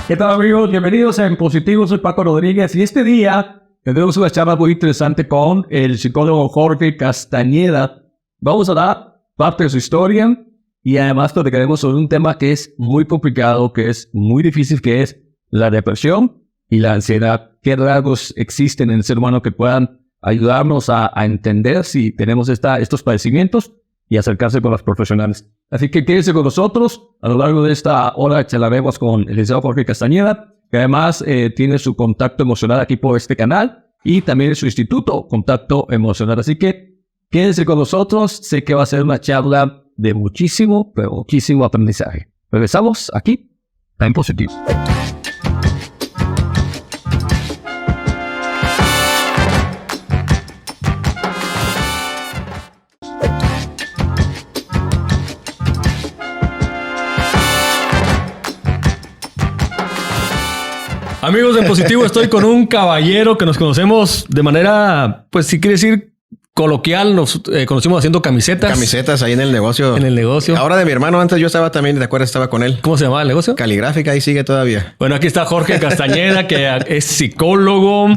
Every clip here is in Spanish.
¿Qué tal, amigos? Bienvenidos a En Positivo. Soy Paco Rodríguez y este día tendremos una charla muy interesante con el psicólogo Jorge Castañeda. Vamos a dar parte de su historia y además platicaremos sobre un tema que es muy complicado, que es muy difícil, que es la depresión y la ansiedad. ¿Qué rasgos existen en el ser humano que puedan ayudarnos a entender si tenemos estos padecimientos y acercarse con los profesionales? Así que quédense con nosotros. A lo largo de esta hora charlaremos con el licenciado Jorge Castañeda, que además tiene su contacto emocional aquí por este canal y también su instituto Contacto Emocional. Así que quédense con nosotros. Sé que va a ser una charla de muchísimo, pero muchísimo aprendizaje. Regresamos aquí en Positivo. Amigos de Positivo, estoy con un caballero que nos conocemos de manera, pues si quiere decir coloquial, nos conocimos haciendo camisetas. Camisetas ahí en el negocio. En el negocio. Ahora de mi hermano, antes yo estaba también, ¿te acuerdas? Estaba con él. ¿Cómo se llamaba el negocio? Caligráfica, ahí sigue todavía. Bueno, aquí está Jorge Castañeda, que es psicólogo,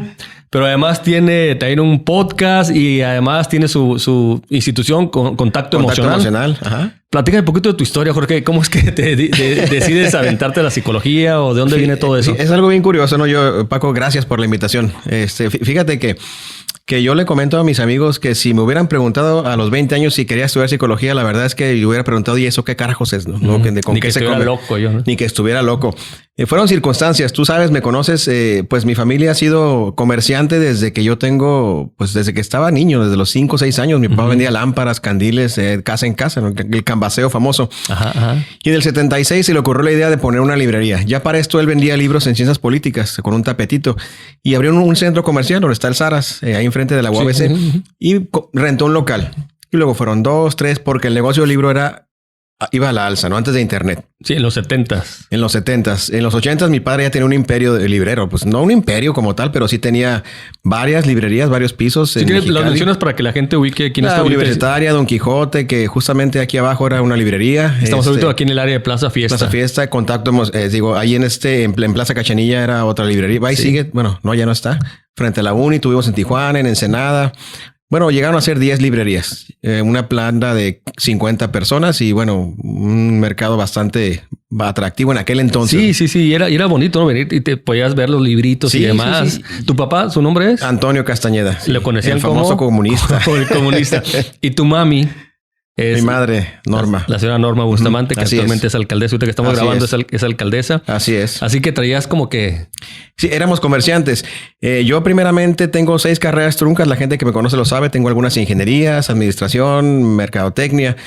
pero además tiene también un podcast y además tiene su institución Contacto Emocional. Ajá. Platícame un poquito de tu historia, Jorge. ¿Cómo es que te decides aventarte a la psicología o de dónde viene todo eso? Es algo bien curioso, ¿no? Paco, gracias por la invitación. Fíjate que yo le comento a mis amigos que si me hubieran preguntado a los 20 años si quería estudiar psicología, la verdad es que yo hubiera preguntado, ¿y eso qué carajos es? ¿No? Ni que estuviera loco yo, ¿no? Ni que estuviera loco. Fueron circunstancias. Tú sabes, me conoces, pues mi familia ha sido comerciante desde que yo tengo, pues desde que estaba niño, desde los 5 o 6 años. Mi papá vendía lámparas, candiles, casa en casa, ¿no? El cambaseo famoso. Ajá. Y en el 76 se le ocurrió la idea de poner una librería. Ya para esto él vendía libros en ciencias políticas con un tapetito y abrió un centro comercial donde está el Saras, ahí enfrente de la UABC, sí. Y rentó un local. Y luego fueron 2, 3, porque el negocio del libro iba a la alza, ¿no? Antes de internet. Sí, en los 70s. En los 70s. En los 80s mi padre ya tenía un imperio de librero. Pues no un imperio como tal, pero sí tenía varias librerías, varios pisos. Si quieres, lo mencionas para que la gente ubique quién está. La Universitaria, Don Quijote, que justamente aquí abajo era una librería. Estamos ahorita aquí en el área de Plaza Fiesta. Plaza Fiesta, Contacto, ahí en Plaza Cachanilla era otra librería. Ahí sigue, bueno, no, ya no está. Frente a la Uni, tuvimos en Tijuana, en Ensenada. Bueno, llegaron a ser 10 librerías, una planta de 50 personas y bueno, un mercado bastante atractivo en aquel entonces. Sí. Era bonito, ¿no? Venir y te podías ver los libritos y demás. Sí. ¿Tu papá, su nombre es? Antonio Castañeda. Lo conocían como... El famoso comunista. El comunista. ¿Y tu mami? Mi madre, Norma. La señora Norma Bustamante, que actualmente es alcaldesa. Ahorita que estamos grabando es alcaldesa. Así es. Así que traías como que... Sí, éramos comerciantes. Yo primeramente tengo 6 carreras truncas. La gente que me conoce lo sabe. Tengo algunas ingenierías, administración, mercadotecnia.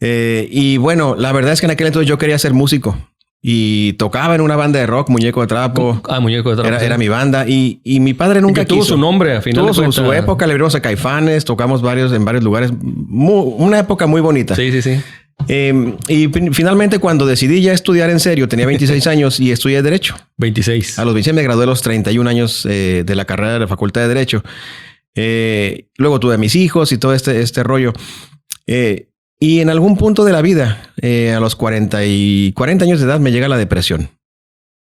Y bueno, la verdad es que en aquel entonces yo quería ser músico. Y tocaba en una banda de rock, Muñeco de Trapo. Muñeco de Trapo. Era mi banda. Y mi padre nunca quiso. Tuvo su nombre a final. Tuvo su época. Le abrimos a Caifanes. Tocamos en varios lugares. Una época muy bonita. Sí. Y finalmente cuando decidí ya estudiar en serio, tenía 26 años y estudié Derecho. 26. A los 26 me gradué a los 31 años de la carrera de la Facultad de Derecho. Luego tuve mis hijos y todo este rollo. Y en algún punto de la vida, a los 40 años de edad, me llega la depresión.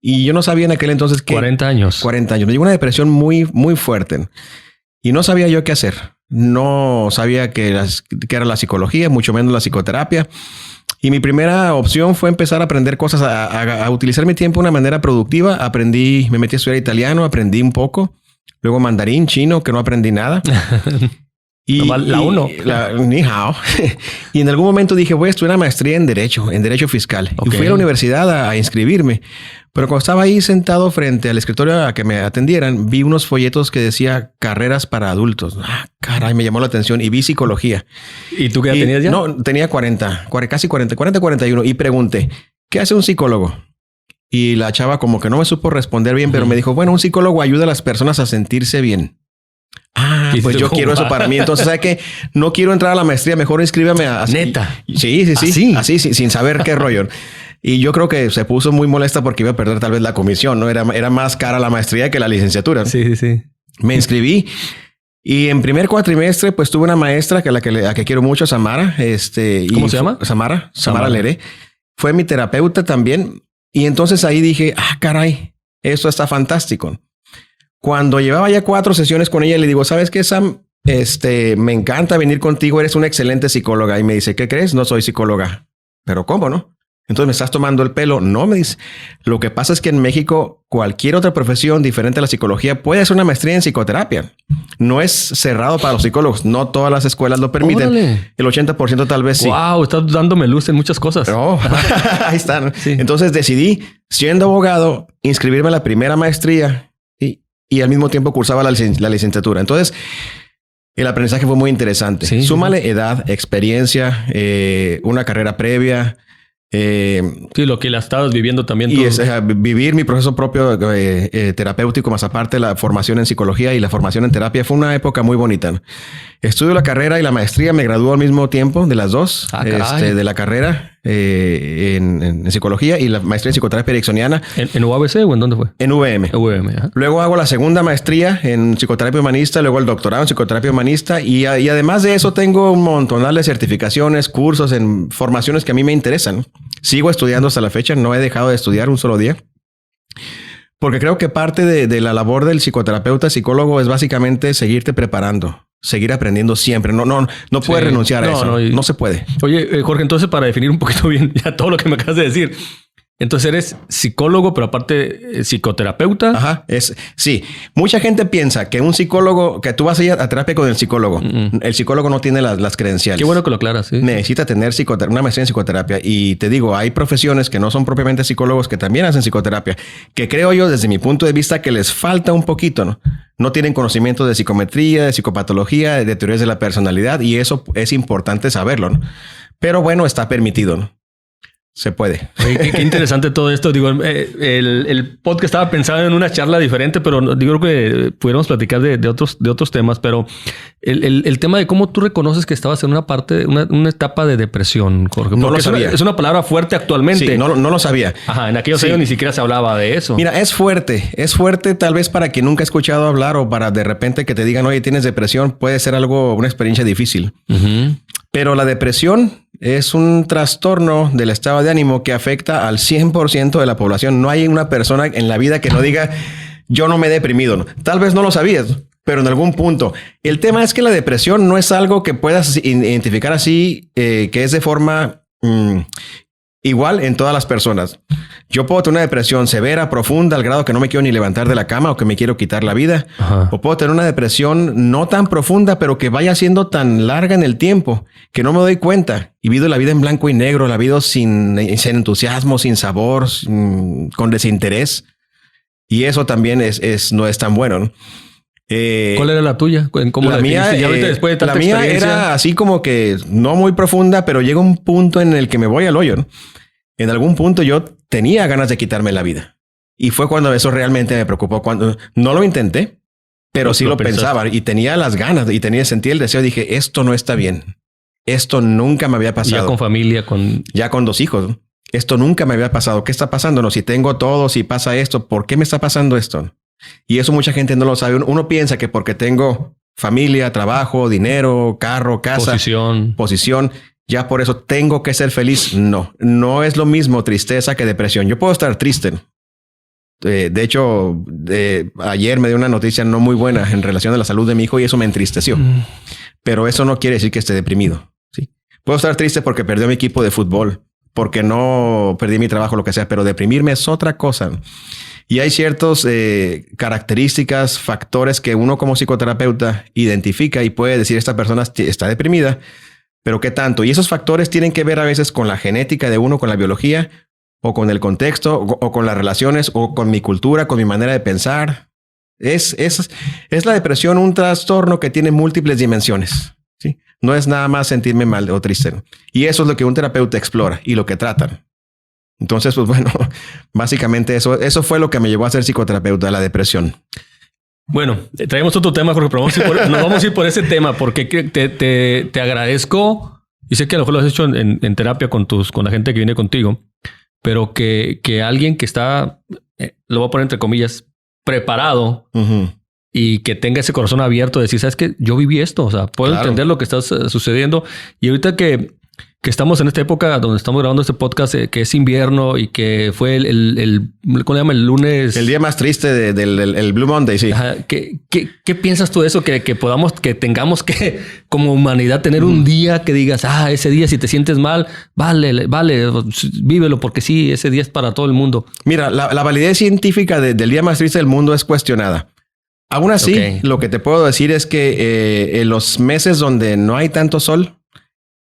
Y yo no sabía en aquel entonces que... 40 años. 40 años. Me llegó una depresión muy, muy fuerte. Y no sabía yo qué hacer. No sabía qué era la psicología, mucho menos la psicoterapia. Y mi primera opción fue empezar a aprender cosas, a utilizar mi tiempo de una manera productiva. Me metí a estudiar italiano, aprendí un poco. Luego mandarín, chino, que no aprendí nada. La uno. Ni hao. Y en algún momento dije, voy a estudiar una maestría en Derecho Fiscal. Okay. Y fui a la universidad a inscribirme. Pero cuando estaba ahí sentado frente al escritorio a que me atendieran, vi unos folletos que decía carreras para adultos. Caray, me llamó la atención y vi psicología. ¿Y tú qué edad tenías ya? No, tenía 41. Y pregunté, ¿qué hace un psicólogo? Y la chava como que no me supo responder bien, pero me dijo, bueno, un psicólogo ayuda a las personas a sentirse bien. Pues yo quiero eso para mí. Entonces, ¿sabes qué? No quiero entrar a la maestría. Mejor inscríbeme a... Neta. Sí. Así, sin saber qué rollo. Y yo creo que se puso muy molesta porque iba a perder tal vez la comisión, ¿no? Era más cara la maestría que la licenciatura. Sí. Me inscribí. Y en primer cuatrimestre, pues tuve una maestra a la que quiero mucho, Samara. ¿Cómo se llama? Samara Leré. Fue mi terapeuta también. Y entonces ahí dije, caray, esto está fantástico. Cuando llevaba ya 4 sesiones con ella, le digo, ¿sabes qué, Sam? Me encanta venir contigo, eres una excelente psicóloga. Y me dice, ¿qué crees? No soy psicóloga. ¿Pero cómo no? Entonces me estás tomando el pelo. No, me dice. Lo que pasa es que en México cualquier otra profesión diferente a la psicología puede hacer una maestría en psicoterapia. No es cerrado para los psicólogos. No todas las escuelas lo permiten. ¡Órale! El 80% tal vez sí. Wow, estás dándome luz en muchas cosas. Oh, ahí están. Sí. Entonces decidí, siendo abogado, inscribirme a la primera maestría y al mismo tiempo cursaba la licenciatura. Entonces, el aprendizaje fue muy interesante. Sí, Súmale edad, experiencia, una carrera previa. Sí, lo que la estabas viviendo también. Y vivir mi proceso propio terapéutico, más aparte la formación en psicología y la formación en terapia, fue una época muy bonita. Estudio la carrera y la maestría, me graduó al mismo tiempo de las dos, de la carrera en psicología y la maestría en psicoterapia ericksoniana. ¿En UABC o en dónde fue? En VM. Ajá. Luego hago la segunda maestría en psicoterapia humanista, luego el doctorado en psicoterapia humanista y además de eso tengo un montonal de certificaciones, cursos en formaciones que a mí me interesan. Sigo estudiando hasta la fecha, no he dejado de estudiar un solo día. Porque creo que parte de la labor del psicoterapeuta, psicólogo, es básicamente seguirte preparando, seguir aprendiendo siempre. No puedes renunciar a eso. No se puede. Oye, Jorge, entonces para definir un poquito bien ya todo lo que me acabas de decir. Entonces eres psicólogo, pero aparte psicoterapeuta. Ajá, sí. Mucha gente piensa que un psicólogo, que tú vas a ir a terapia con el psicólogo. El psicólogo no tiene las credenciales. Qué bueno que lo aclaras. Sí. Necesita tener una maestría en psicoterapia. Y te digo, hay profesiones que no son propiamente psicólogos que también hacen psicoterapia, que creo yo, desde mi punto de vista, que les falta un poquito, ¿no? No tienen conocimiento de psicometría, de psicopatología, de teorías de la personalidad, y eso es importante saberlo, ¿no? Pero bueno, está permitido, ¿no? Se puede. Oye, qué interesante todo esto. Digo, el podcast estaba pensado en una charla diferente, pero digo que pudiéramos platicar de otros temas. Pero el tema de cómo tú reconoces que estabas en una etapa de depresión, Jorge. No lo sabía. Es una palabra fuerte actualmente. Sí, no lo sabía. Ajá, en aquellos años ni siquiera se hablaba de eso. Mira, es fuerte tal vez para quien nunca ha escuchado hablar o para de repente que te digan, oye, tienes depresión, puede ser una experiencia difícil. Uh-huh. Pero la depresión es un trastorno del estado de ánimo que afecta al 100% de la población. No hay una persona en la vida que no diga, yo no me he deprimido. ¿No? Tal vez no lo sabías, pero en algún punto. El tema es que la depresión no es algo que puedas identificar así, que es de forma igual en todas las personas. Yo puedo tener una depresión severa, profunda, al grado que no me quiero ni levantar de la cama o que me quiero quitar la vida. Ajá. O puedo tener una depresión no tan profunda, pero que vaya siendo tan larga en el tiempo que no me doy cuenta. Y vivo la vida en blanco y negro, la vida sin entusiasmo, sin sabor, con desinterés. Y eso también no es tan bueno, ¿no? ¿Cuál era la tuya? ¿Cómo la mía? ¿Y ahorita después de tanta experiencia? Era así como que no muy profunda, pero llega un punto en el que me voy al hoyo, ¿no? En algún punto yo tenía ganas de quitarme la vida. Y fue cuando eso realmente me preocupó. Cuando no lo intenté, pero sí lo pensaba y tenía las ganas y sentí el deseo. Dije, esto no está bien. Esto nunca me había pasado. Ya con familia, ya con 2 hijos, ¿no? Esto nunca me había pasado. ¿Qué está pasando? No, si tengo todo, si pasa esto, ¿por qué me está pasando esto? Y eso mucha gente no lo sabe. Uno piensa que porque tengo familia, trabajo, dinero, carro, casa, posición, ya por eso tengo que ser feliz. No es lo mismo tristeza que depresión. Yo puedo estar triste. De hecho, ayer me dio una noticia no muy buena en relación a la salud de mi hijo y eso me entristeció. Pero eso no quiere decir que esté deprimido. ¿Sí? Puedo estar triste porque perdí mi equipo de fútbol, porque no perdí mi trabajo, lo que sea, pero deprimirme es otra cosa. Y hay ciertas características, factores que uno como psicoterapeuta identifica y puede decir esta persona está deprimida, pero ¿qué tanto? Y esos factores tienen que ver a veces con la genética de uno, con la biología, o con el contexto, o con las relaciones, o con mi cultura, con mi manera de pensar. Es la depresión un trastorno que tiene múltiples dimensiones. ¿Sí? No es nada más sentirme mal o triste. Y eso es lo que un terapeuta explora y lo que tratan. Entonces, pues bueno, básicamente eso fue lo que me llevó a ser psicoterapeuta, la depresión. Bueno, traemos otro tema, Jorge, pero nos vamos a ir por ese tema porque te agradezco y sé que a lo mejor lo has hecho en terapia con la gente que viene contigo, pero que alguien que está, lo voy a poner entre comillas, preparado y que tenga ese corazón abierto de decir, ¿sabes qué? Yo viví esto, o sea, puedo entender lo que está sucediendo. Y ahorita que que estamos en esta época donde estamos grabando este podcast, que es invierno y que fue ¿cómo se llama? El lunes. El día más triste del Blue Monday, sí. Ajá. ¿Qué piensas tú de eso? Que tengamos que, como humanidad, tener un día que digas, ese día si te sientes mal, vale, vívelo, porque sí, ese día es para todo el mundo. Mira, la validez científica del día más triste del mundo es cuestionada. Aún así, Lo que te puedo decir es que en los meses donde no hay tanto sol,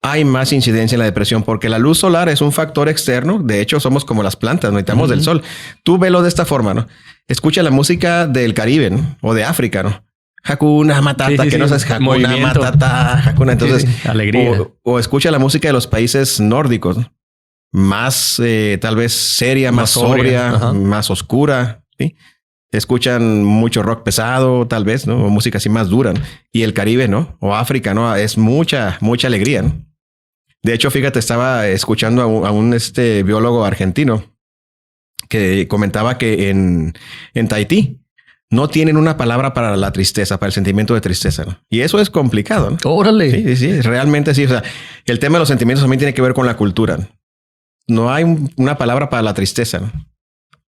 hay más incidencia en la depresión, porque la luz solar es un factor externo. De hecho, somos como las plantas, necesitamos del sol. Tú velo de esta forma, ¿no? Escucha la música del Caribe, ¿no? O de África, ¿no? Hakuna Matata, que no sabes Hakuna Matata, Hakuna. Entonces, alegría. O escucha la música de los países nórdicos, ¿no? Más tal vez seria, más sobria, más oscura, ¿sí? Escuchan mucho rock pesado, tal vez, ¿no? O música así más dura, ¿no? Y el Caribe, ¿no? O África, ¿no? Es mucha alegría, ¿no? De hecho, fíjate, estaba escuchando a un biólogo argentino que comentaba que en Tahití no tienen una palabra para la tristeza, para el sentimiento de tristeza, ¿no? Y eso es complicado, ¿no? ¡Órale! Sí, realmente sí. O sea, el tema de los sentimientos también tiene que ver con la cultura, ¿no? No hay una palabra para la tristeza, ¿no?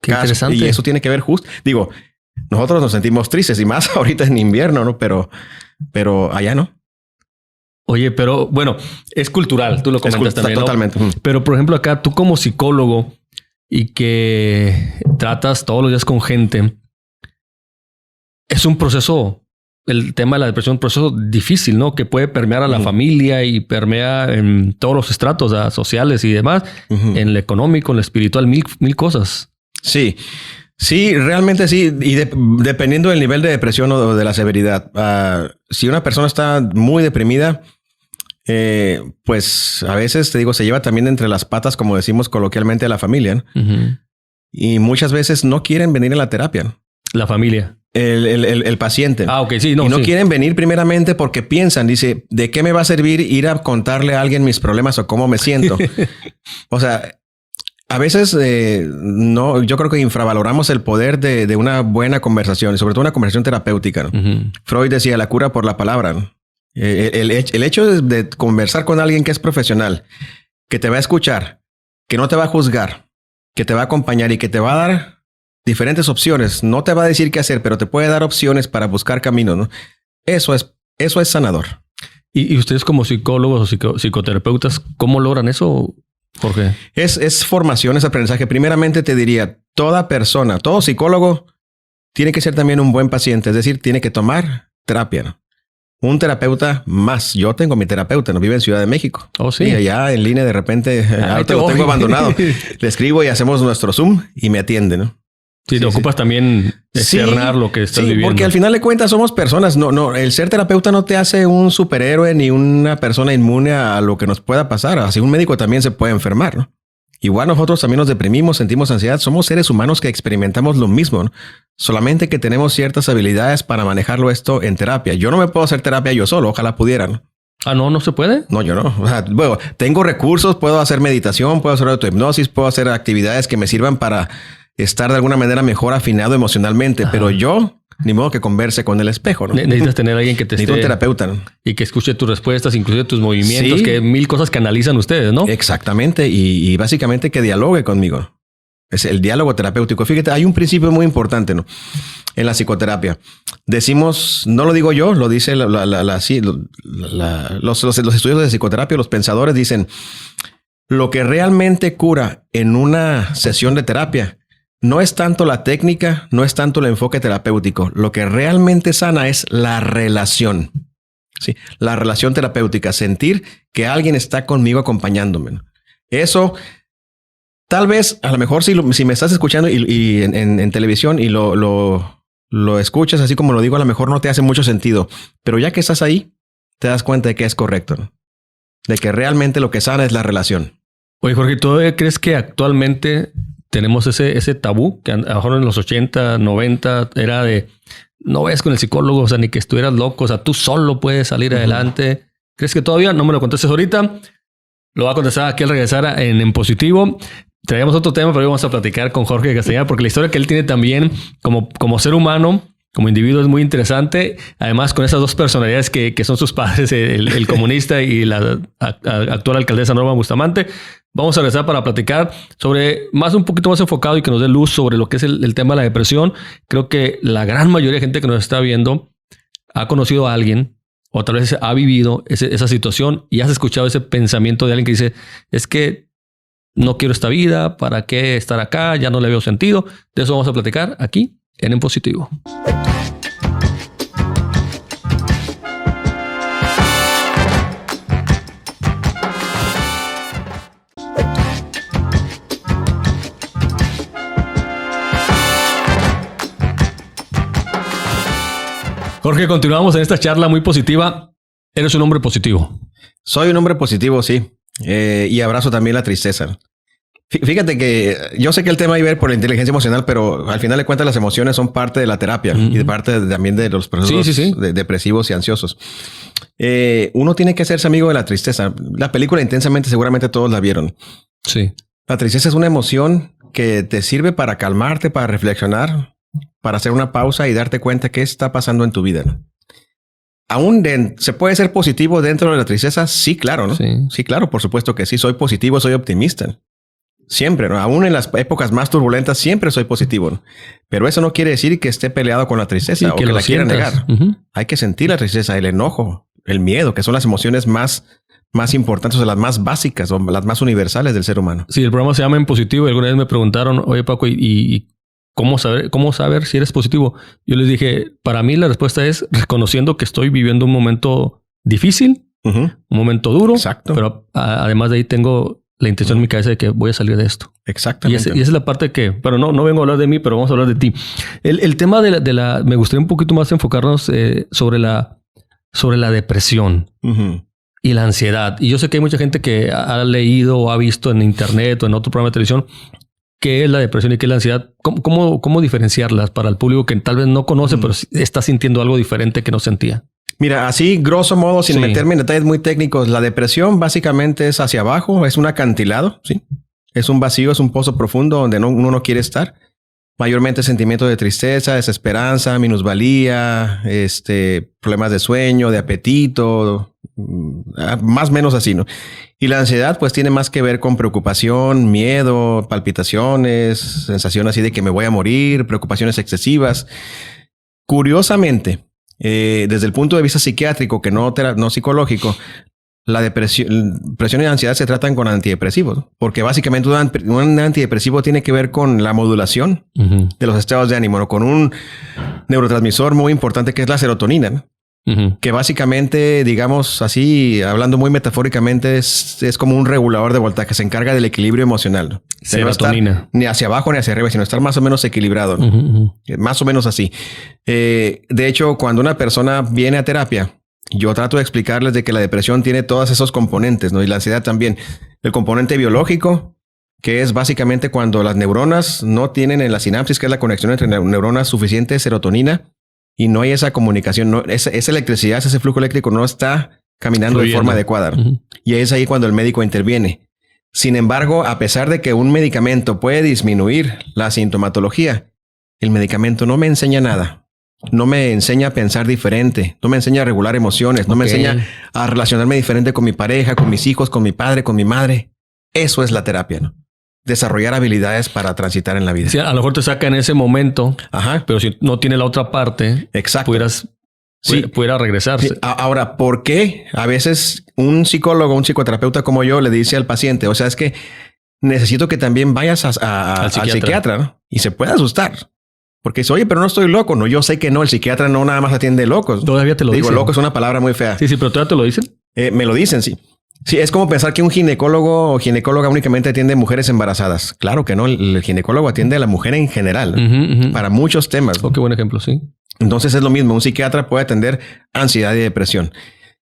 Qué interesante. Y eso tiene que ver justo. Digo, nosotros nos sentimos tristes y más ahorita en invierno, ¿no? Pero allá no. Oye, pero bueno, es cultural. Tú lo comentas también, ¿no? Totalmente. Pero, por ejemplo, acá tú como psicólogo y que tratas todos los días con gente, es un proceso, el tema de la depresión, un proceso difícil, ¿no? Que puede permear a la familia y permea en todos los estratos sociales y demás, en el económico, en el espiritual, mil cosas. Sí. Sí, realmente sí. Y dependiendo del nivel de depresión o de la severidad. Si una persona está muy deprimida, pues a veces, te digo, se lleva también entre las patas, como decimos coloquialmente, a la familia, ¿no? Y muchas veces no quieren venir a la terapia, ¿no? La familia. El paciente. Ok, sí. No, y no quieren venir primeramente porque piensan, dice, ¿de qué me va a servir ir a contarle a alguien mis problemas o cómo me siento? O sea... A veces no, yo creo que infravaloramos el poder de una buena conversación, y sobre todo una conversación terapéutica, ¿no? Freud decía la cura por la palabra, ¿no? El hecho de conversar con alguien que es profesional, que te va a escuchar, que no te va a juzgar, que te va a acompañar y que te va a dar diferentes opciones. No te va a decir qué hacer, pero te puede dar opciones para buscar caminos, ¿no? Eso es sanador. ¿Y ustedes como psicólogos o psicoterapeutas, cómo logran eso? ¿Por qué? Es formación, es aprendizaje. Primeramente te diría, toda persona, todo psicólogo tiene que ser también un buen paciente. Es decir, tiene que tomar terapia, ¿no? Un terapeuta más. Yo tengo mi terapeuta, ¿no? Vive en Ciudad de México. Oh, sí. Y allá en línea de repente, ahorita lo tengo abandonado. Le escribo y hacemos nuestro Zoom y me atiende, ¿no? Sí, te ocupas también externar lo que estás viviendo. Porque al final de cuentas somos personas. No, el ser terapeuta no te hace un superhéroe ni una persona inmune a lo que nos pueda pasar. Así un médico también se puede enfermar, ¿no? Igual nosotros también nos deprimimos, sentimos ansiedad. Somos seres humanos que experimentamos lo mismo, ¿no? Solamente que tenemos ciertas habilidades para manejarlo esto en terapia. Yo no me puedo hacer terapia yo solo. Ojalá pudiera, ¿no? ¿No se puede? No, yo no. O sea, bueno, tengo recursos, puedo hacer meditación, puedo hacer autohipnosis, puedo hacer actividades que me sirvan para estar de alguna manera mejor afinado emocionalmente. Pero yo, ni modo que converse con el espejo, ¿no? Necesitas tener a alguien que te Necesito un terapeuta, ¿no? Y que escuche tus respuestas, inclusive tus movimientos, Sí. que mil cosas que analizan ustedes, ¿no? Exactamente. Y básicamente que dialogue conmigo. Es el diálogo terapéutico. Fíjate, hay un principio muy importante, ¿no? En la psicoterapia. Decimos, no lo digo yo, lo dice los estudios de psicoterapia, los pensadores dicen, lo que realmente cura en una sesión de terapia no es tanto la técnica, no es tanto el enfoque terapéutico. Lo que realmente sana es la relación. Sí, la relación terapéutica, sentir que alguien está conmigo acompañándome. Eso, tal vez, a lo mejor si me estás escuchando y en televisión y lo escuchas así como lo digo, a lo mejor no te hace mucho sentido. Pero ya que estás ahí, te das cuenta de que es correcto, ¿no? De que realmente lo que sana es la relación. Oye, Jorge, ¿tú crees que actualmente tenemos ese tabú que a lo mejor en los 80, 90 era de no vayas con el psicólogo, o sea, ni que estuvieras loco, o sea, tú solo puedes salir adelante? ¿Crees que todavía? No me lo contestes ahorita. Lo voy a contestar aquí al regresar en positivo. Traíamos otro tema, pero hoy vamos a platicar con Jorge Castañeda porque la historia que él tiene también como ser humano como individuo es muy interesante. Además, con esas dos personalidades que son sus padres, el comunista y la actual alcaldesa Norma Bustamante. Vamos a regresar para platicar sobre un poquito más enfocado y que nos dé luz sobre lo que es el tema de la depresión. Creo que la gran mayoría de gente que nos está viendo ha conocido a alguien o tal vez ha vivido esa situación y has escuchado ese pensamiento de alguien que dice, es que no quiero esta vida, ¿para qué estar acá? Ya no le veo sentido. De eso vamos a platicar aquí en Positivo. Jorge, continuamos en esta charla muy positiva. Eres un hombre positivo. Soy un hombre positivo, sí. Y abrazo también la tristeza. Fíjate que yo sé que el tema iba a ir por la inteligencia emocional, pero al final de cuentas las emociones son parte de la terapia y de parte también de los procesos depresivos y ansiosos. Uno tiene que hacerse amigo de la tristeza. La película Intensamente seguramente todos la vieron. Sí. La tristeza es una emoción que te sirve para calmarte, para reflexionar, para hacer una pausa y darte cuenta qué está pasando en tu vida, ¿no? ¿Se puede ser positivo dentro de la tristeza? Sí, claro, ¿no? Sí, claro, por supuesto que sí. Soy positivo, soy optimista. Siempre, ¿no? Aún en las épocas más turbulentas, siempre soy positivo, ¿no? Pero eso no quiere decir que esté peleado con la tristeza o que la quiera negar. Hay que sentir la tristeza, el enojo, el miedo, que son las emociones más importantes o las más básicas o las más universales del ser humano. Sí, el programa se llama En Positivo y alguna vez me preguntaron, oye Paco, ¿y cómo saber si eres positivo? Yo les dije, para mí la respuesta es reconociendo que estoy viviendo un momento difícil, un momento duro. Exacto. Pero además de ahí tengo la intención en mi cabeza de que voy a salir de esto. Exactamente. Y esa es la parte que, pero no vengo a hablar de mí, pero vamos a hablar de ti. El tema me gustaría un poquito más enfocarnos sobre la depresión y la ansiedad. Y yo sé que hay mucha gente que ha leído o ha visto en internet o en otro programa de televisión qué es la depresión y qué es la ansiedad. ¿Cómo diferenciarlas para el público que tal vez no conoce, pero está sintiendo algo diferente que no sentía? Mira, así grosso modo, sin meterme en detalles muy técnicos, la depresión básicamente es hacia abajo, es un acantilado, ¿sí? Es un vacío, es un pozo profundo donde uno no quiere estar. Mayormente sentimientos de tristeza, desesperanza, minusvalía, problemas de sueño, de apetito, más o menos así, ¿no? Y la ansiedad pues tiene más que ver con preocupación, miedo, palpitaciones, sensación así de que me voy a morir, preocupaciones excesivas. Curiosamente, desde el punto de vista psiquiátrico, que no psicológico, la depresión y la ansiedad se tratan con antidepresivos, porque básicamente un antidepresivo tiene que ver con la modulación de los estados de ánimo, ¿no? Con un neurotransmisor muy importante que es la serotonina, ¿no? Que básicamente, digamos así, hablando muy metafóricamente, es como un regulador de voltaje, se encarga del equilibrio emocional, ¿no? Serotonina. No estar ni hacia abajo ni hacia arriba, sino estar más o menos equilibrado, ¿no? Más o menos así. De hecho, cuando una persona viene a terapia, yo trato de explicarles de que la depresión tiene todos esos componentes, ¿no? Y la ansiedad también. El componente biológico, que es básicamente cuando las neuronas no tienen en la sinapsis, que es la conexión entre neuronas, suficiente serotonina y no hay esa comunicación, esa electricidad, ese flujo eléctrico no está caminando de forma adecuada. Y es ahí cuando el médico interviene. Sin embargo, a pesar de que un medicamento puede disminuir la sintomatología, el medicamento no me enseña nada. No me enseña a pensar diferente, no me enseña a regular emociones, no me enseña a relacionarme diferente con mi pareja, con mis hijos, con mi padre, con mi madre. Eso es la terapia, ¿no? Desarrollar habilidades para transitar en la vida. Sí, a lo mejor te saca en ese momento, pero si no tiene la otra parte, pudiera regresarse. Sí. Ahora, ¿por qué a veces un psicólogo, un psicoterapeuta como yo le dice al paciente, o sea, es que necesito que también vayas al psiquiatra, ¿no? Y se puede asustar. Porque dice, oye, pero no estoy loco. No, yo sé que no. El psiquiatra no nada más atiende locos. Todavía te lo dicen. Digo, loco es una palabra muy fea. Sí, pero todavía te lo dicen. Me lo dicen, sí. Sí, es como pensar que un ginecólogo o ginecóloga únicamente atiende mujeres embarazadas. Claro que no. El ginecólogo atiende a la mujer en general. Para muchos temas. Oh, qué buen ejemplo, sí. Entonces es lo mismo. Un psiquiatra puede atender ansiedad y depresión.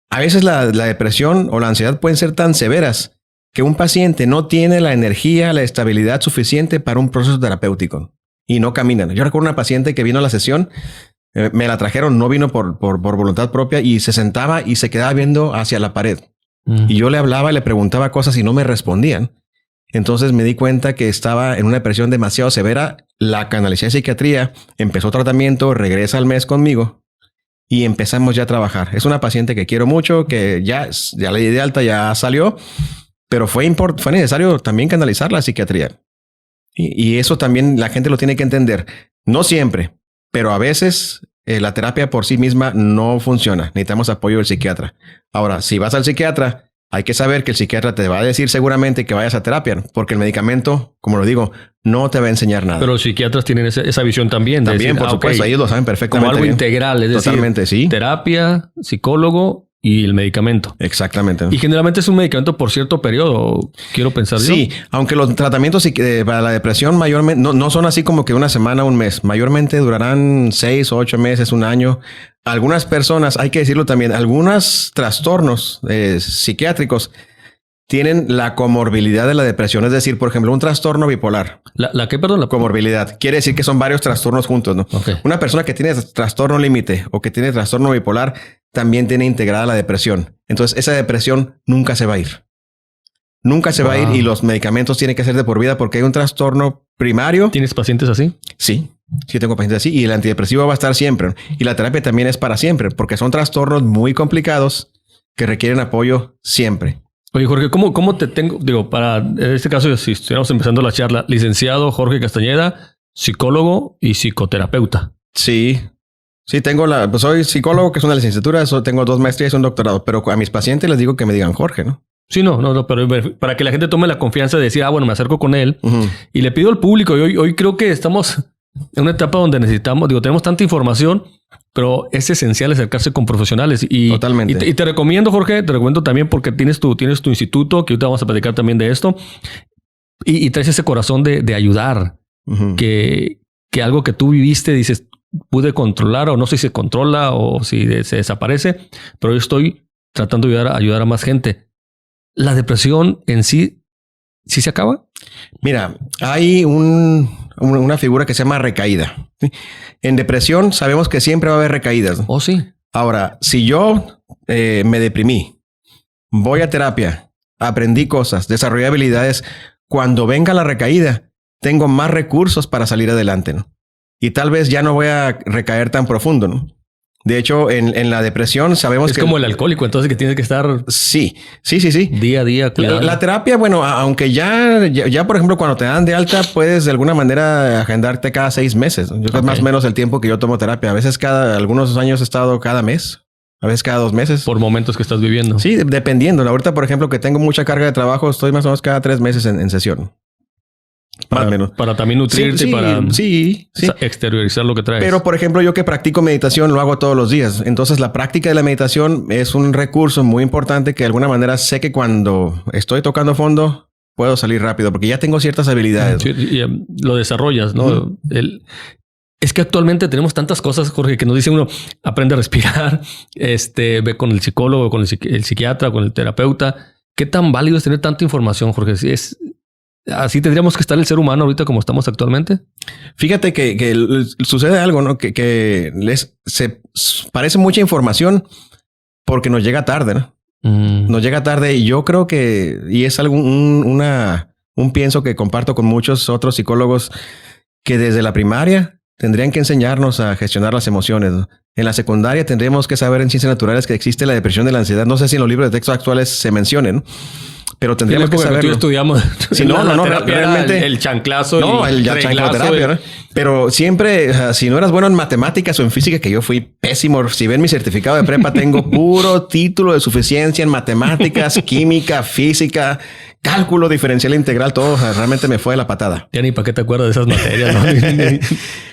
A veces la depresión o la ansiedad pueden ser tan severas que un paciente no tiene la energía, la estabilidad suficiente para un proceso terapéutico. Y no caminan. Yo recuerdo una paciente que vino a la sesión, me la trajeron, no vino por voluntad propia y se sentaba y se quedaba viendo hacia la pared. Y yo le hablaba y le preguntaba cosas y no me respondían. Entonces me di cuenta que estaba en una depresión demasiado severa. La canalicé a psiquiatría, empezó tratamiento, regresa al mes conmigo y empezamos ya a trabajar. Es una paciente que quiero mucho, que ya la di de alta, ya salió, pero fue necesario también canalizarla a psiquiatría. Y eso también la gente lo tiene que entender. No siempre, pero a veces la terapia por sí misma no funciona. Necesitamos apoyo del psiquiatra. Ahora, si vas al psiquiatra, hay que saber que el psiquiatra te va a decir seguramente que vayas a terapia, porque el medicamento, como lo digo, no te va a enseñar nada. Pero los psiquiatras tienen esa visión también. También, decir, por supuesto, okay, ellos lo saben perfectamente. Como algo bien. integral, es Totalmente, decir, sí. terapia, psicólogo y el medicamento. Exactamente. Y generalmente es un medicamento por cierto periodo, quiero pensar yo. Sí, aunque los tratamientos para la depresión mayormente no son así como que una semana, un mes. Mayormente durarán 6 o 8 meses, un año. Algunas personas, hay que decirlo también, algunos trastornos psiquiátricos tienen la comorbilidad de la depresión. Es decir, por ejemplo, un trastorno bipolar. ¿La qué, perdón? La comorbilidad. Quiere decir que son varios trastornos juntos, ¿no? Okay. Una persona que tiene trastorno límite o que tiene trastorno bipolar también tiene integrada la depresión. Entonces, esa depresión nunca se va a ir. Nunca se va a ir y los medicamentos tienen que ser de por vida porque hay un trastorno primario. ¿Tienes pacientes así? Sí, sí tengo pacientes así. Y el antidepresivo va a estar siempre. Y la terapia también es para siempre porque son trastornos muy complicados que requieren apoyo siempre. Oye, Jorge, ¿cómo te tengo? Digo, en este caso, si estuviéramos empezando la charla, licenciado Jorge Castañeda, psicólogo y psicoterapeuta. Sí, tengo pues soy psicólogo, que es una licenciatura, tengo 2 maestrías y un doctorado, pero a mis pacientes les digo que me digan Jorge, ¿no? Sí, no, pero para que la gente tome la confianza de decir, bueno, me acerco con él y le pido al público, y hoy creo que estamos en una etapa donde tenemos tanta información, pero es esencial acercarse con profesionales. Totalmente. Y te recomiendo, Jorge, también porque tienes tu instituto, que ahorita vamos a platicar también de esto, y traes ese corazón de ayudar, que algo que tú viviste, dices, pude controlar, o no sé si se controla o si se desaparece, pero yo estoy tratando de ayudar a más gente. ¿La depresión en sí se acaba? Mira, hay una figura que se llama recaída. En depresión sabemos que siempre va a haber recaídas. Oh, sí. Ahora, si yo me deprimí, voy a terapia, aprendí cosas, desarrollé habilidades, cuando venga la recaída, tengo más recursos para salir adelante, ¿no? Y tal vez ya no voy a recaer tan profundo, ¿no? De hecho, en la depresión sabemos que... Es como el alcohólico, entonces que tienes que estar... Sí. Día a día. La terapia, bueno, aunque ya, por ejemplo, cuando te dan de alta, puedes de alguna manera agendarte cada 6 meses. Yo creo que es más o menos el tiempo que yo tomo terapia. A veces algunos años he estado cada mes, a veces cada 2 meses. Por momentos que estás viviendo. Sí, dependiendo. Ahorita, por ejemplo, que tengo mucha carga de trabajo, estoy más o menos cada 3 meses en sesión. Para también nutrirte y para exteriorizar lo que traes. Pero, por ejemplo, yo que practico meditación lo hago todos los días. Entonces, la práctica de la meditación es un recurso muy importante que de alguna manera sé que cuando estoy tocando fondo puedo salir rápido porque ya tengo ciertas habilidades. Sí, y lo desarrollas, ¿no? Es que actualmente tenemos tantas cosas, Jorge, que nos dice uno, aprende a respirar, ve con el psicólogo, con el psiquiatra, con el terapeuta. ¿Qué tan válido es tener tanta información, Jorge? ¿Así tendríamos que estar el ser humano ahorita como estamos actualmente? Fíjate que sucede algo, ¿no? Que se parece mucha información porque nos llega tarde, ¿no? Nos llega tarde y yo creo que, y es algo, un pienso que comparto con muchos otros psicólogos, que desde la primaria tendrían que enseñarnos a gestionar las emociones, ¿no? En la secundaria tendríamos que saber en ciencias naturales que existe la depresión y la ansiedad. No sé si en los libros de texto actuales se mencionen, ¿no? Pero tendríamos que saberlo. Tú estudiamos. Si no, realmente el chanclazo. No, el chancloterapia, ¿no? Pero siempre, si no eras bueno en matemáticas o en física, que yo fui pésimo. Si ven mi certificado de prepa, tengo puro título de suficiencia en matemáticas, química, física, cálculo diferencial integral, todo. O sea, realmente me fue de la patada. Ya ni para qué te acuerdas de esas materias, ¿no?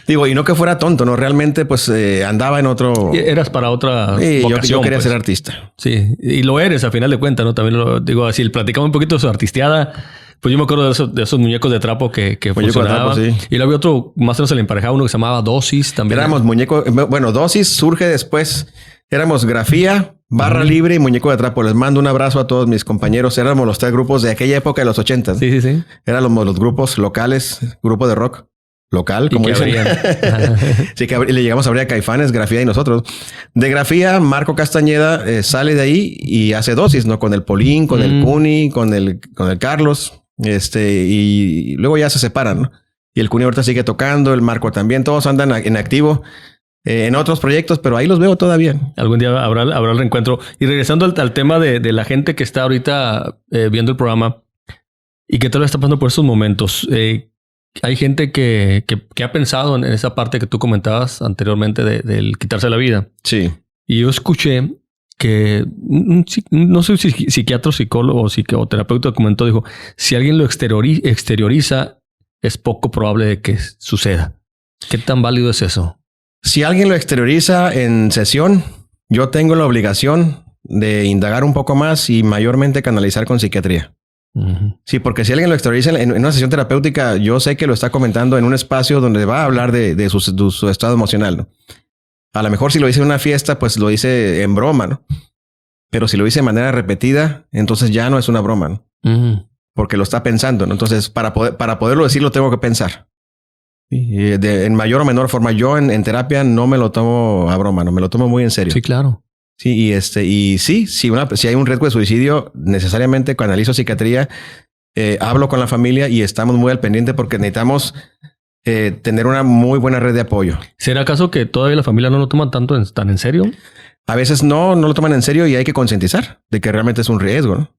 Digo, y no que fuera tonto, ¿no? Realmente, pues, andaba en otro... Eras para otra vocación, yo quería pues ser artista. Sí, y lo eres a final de cuentas, ¿no? También lo digo así, platicamos un poquito de su artisteada. Pues yo me acuerdo de esos muñecos de trapo que funcionaban. Sí. Y luego había otro, más o menos se le emparejaba uno que se llamaba Dosis también. Éramos muñecos... Bueno, Dosis surge después. Éramos Grafía, Barra Libre y Muñeco de Trapo. Les mando un abrazo a todos mis compañeros. Éramos los 3 grupos de aquella época de los 80. Sí. Eran los grupos locales, grupo de rock local, como dicen. Sí, que le llegamos a abrir a Caifanes, Grafía y nosotros. De Grafía, Marco Castañeda sale de ahí y hace Dosis, ¿no? Con el Polín, con el Cuni, con el Carlos. Y luego ya se separan, ¿no? Y el Cuni ahorita sigue tocando, el Marco también, todos andan en activo en otros proyectos, pero ahí los veo todavía. Algún día habrá el reencuentro. Y regresando al tema de la gente que está ahorita viendo el programa y que todavía está pasando por esos momentos. Hay gente que ha pensado en esa parte que tú comentabas anteriormente del quitarse la vida. Sí. Y yo escuché que no sé si psiquiatra, psicólogo o terapeuta comentó, dijo, si alguien lo exterioriza, es poco probable de que suceda. ¿Qué tan válido es eso? Si alguien lo exterioriza en sesión, yo tengo la obligación de indagar un poco más y mayormente canalizar con psiquiatría. Uh-huh. Sí, porque si alguien lo exterioriza en una sesión terapéutica, yo sé que lo está comentando en un espacio donde va a hablar de su estado emocional, ¿no? A lo mejor si lo dice en una fiesta, pues lo dice en broma, ¿no? Pero si lo dice de manera repetida, entonces ya no es una broma, ¿no? Uh-huh. Porque lo está pensando, ¿no? Entonces, para poderlo decir, lo tengo que pensar. En mayor o menor forma, yo en terapia no me lo tomo a broma, no me lo tomo muy en serio. Sí, claro. Sí, y sí, si hay un riesgo de suicidio, necesariamente canalizo psiquiatría, hablo con la familia y estamos muy al pendiente porque necesitamos tener una muy buena red de apoyo. ¿Será acaso que todavía la familia no lo toman tan en serio? A veces no lo toman en serio y hay que concientizar de que realmente es un riesgo, ¿no?